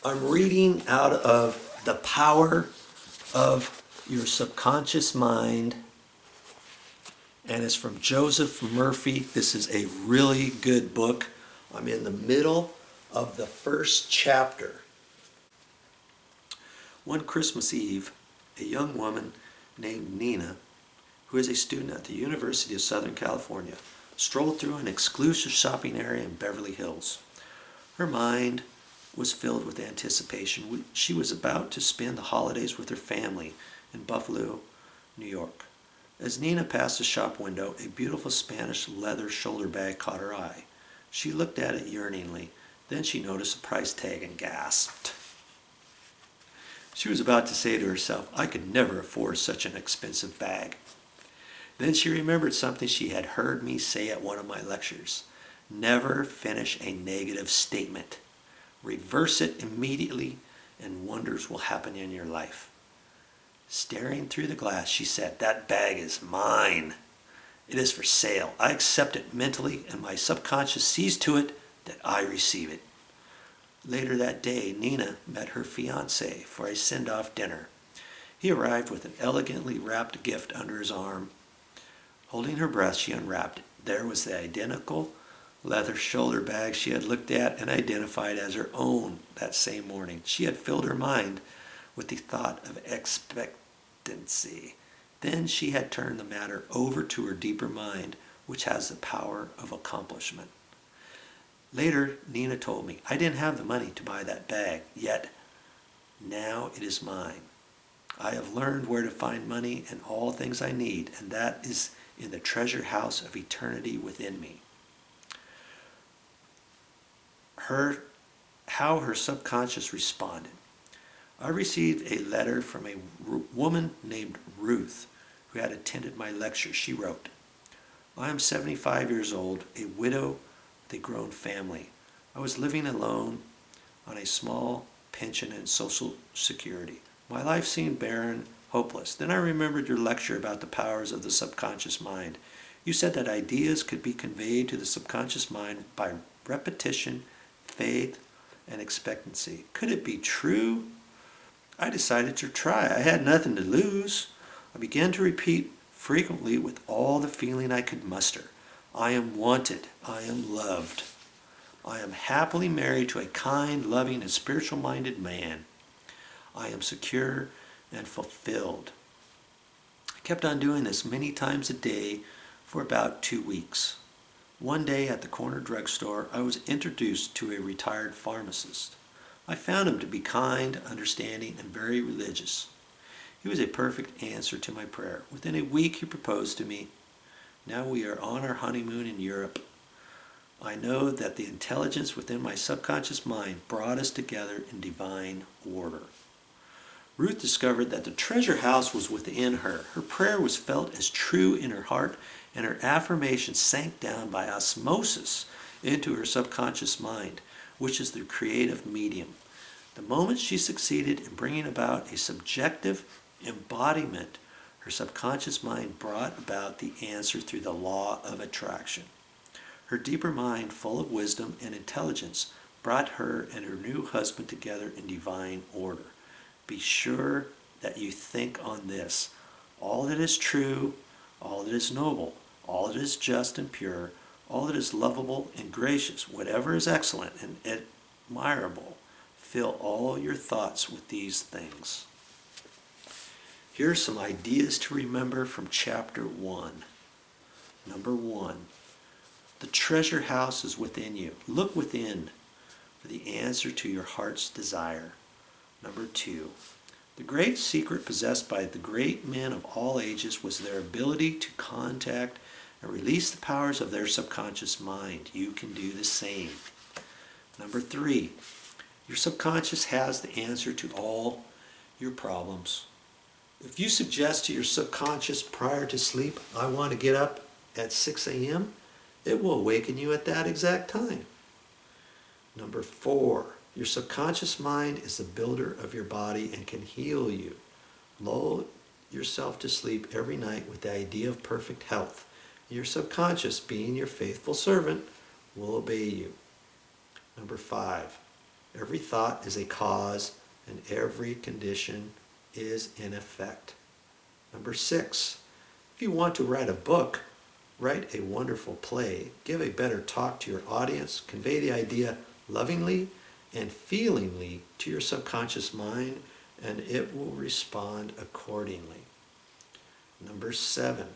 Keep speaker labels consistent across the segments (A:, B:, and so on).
A: I'm reading out of The Power of Your Subconscious Mind, and it's from Joseph Murphy. This is a really good book. I'm in the middle of the first chapter. One Christmas Eve, a young woman named Nina, who is a student at the University of Southern California, strolled through an exclusive shopping area in Beverly Hills. Her mind was filled with anticipation. She was about to spend the holidays with her family in Buffalo, New York. As Nina passed the shop window, a beautiful Spanish leather shoulder bag caught her eye. She looked at it yearningly. Then she noticed the price tag and gasped. She was about to say to herself, "I could never afford such an expensive bag." Then she remembered something she had heard me say at one of my lectures. Never finish a negative statement. Reverse it immediately and wonders will happen in your life. Staring through the glass, she said, "That bag is mine. It is for sale. I accept it mentally and my subconscious sees to it that I receive it." Later that day, Nina met her fiancé for a send-off dinner. He arrived with an elegantly wrapped gift under his arm. Holding her breath, she unwrapped it. There was the identical leather shoulder bag she had looked at and identified as her own that same morning. She had filled her mind with the thought of expectancy. Then she had turned the matter over to her deeper mind, which has the power of accomplishment. Later, Nina told me, "I didn't have the money to buy that bag, yet now it is mine. I have learned where to find money and all things I need, and that is in the treasure house of eternity within me." How her subconscious responded. I received a letter from a woman named Ruth who had attended my lecture. She wrote, "I am 75 years old, a widow with a grown family. I was living alone on a small pension and Social Security. My life seemed barren, hopeless. Then I remembered your lecture about the powers of the subconscious mind. You said that ideas could be conveyed to the subconscious mind by repetition, faith, and expectancy. Could it be true? I decided to try. I had nothing to lose. I began to repeat frequently with all the feeling I could muster. I am wanted. I am loved. I am happily married to a kind, loving, and spiritual-minded man. I am secure and fulfilled." I kept on doing this many times a day for about 2 weeks. One day at the corner drugstore, I was introduced to a retired pharmacist. I found him to be kind, understanding, and very religious. He was a perfect answer to my prayer. Within a week, he proposed to me. Now we are on our honeymoon in Europe. I know that the intelligence within my subconscious mind brought us together in divine order. Ruth discovered that the treasure house was within her. Her prayer was felt as true in her heart, and her affirmation sank down by osmosis into her subconscious mind, which is the creative medium. The moment she succeeded in bringing about a subjective embodiment, her subconscious mind brought about the answer through the law of attraction. Her deeper mind, full of wisdom and intelligence, brought her and her new husband together in divine order. Be sure that you think on this. All that is true, all that is noble, all that is just and pure, all that is lovable and gracious, whatever is excellent and admirable, fill all your thoughts with these things. Here are some ideas to remember from chapter 1. Number 1, the treasure house is within you. Look within for the answer to your heart's desire. Number 2, the great secret possessed by the great men of all ages was their ability to contact and release the powers of their subconscious mind. You can do the same. Number 3, your subconscious has the answer to all your problems. If you suggest to your subconscious prior to sleep, "I want to get up at 6 a.m., it will awaken you at that exact time. Number 4, your subconscious mind is the builder of your body and can heal you. Lull yourself to sleep every night with the idea of perfect health. Your subconscious, being your faithful servant, will obey you. Number 5, Every thought is a cause, and every condition is an effect. Number 6, if you want to write a book, write a wonderful play, give a better talk to your audience, convey the idea lovingly and feelingly to your subconscious mind, and it will respond accordingly. Number 7,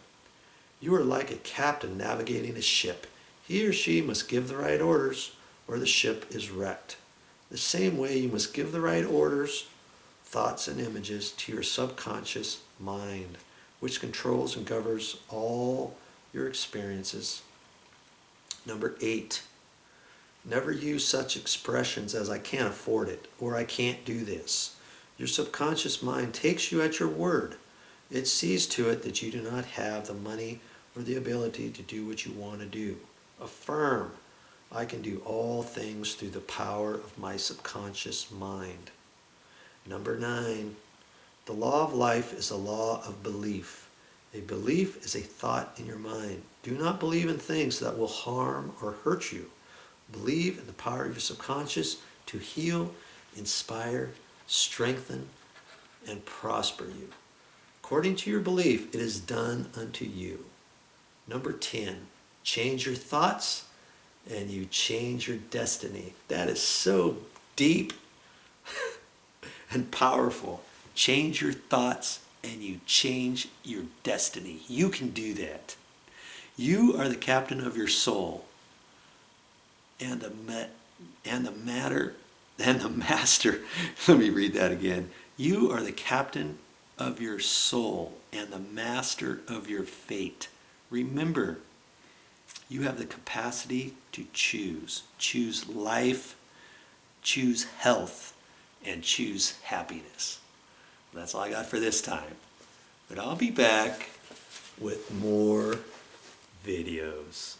A: you are like a captain navigating a ship. He or she must give the right orders or the ship is wrecked. The same way you must give the right orders, thoughts and images to your subconscious mind, which controls and governs all your experiences. Number 8, never use such expressions as I can't afford it or I can't do this. Your subconscious mind takes you at your word. It sees to it that you do not have the money or the ability to do what you want to do. Affirm, I can do all things through the power of my subconscious mind. Number 9, the law of life is a law of belief. A belief is a thought in your mind. Do not believe in things that will harm or hurt you. Believe in the power of your subconscious to heal, inspire, strengthen, and prosper you. According to your belief, it is done unto you. Number 10, change your thoughts and you change your destiny. That is so deep and powerful. Change your thoughts and you change your destiny. You can do that. You are the captain of your soul, and the master. Let me read that again. You are the captain of your soul and the master of your fate. Remember, you have the capacity to choose. Choose life, choose health, and choose happiness. That's all I got for this time. But I'll be back with more videos.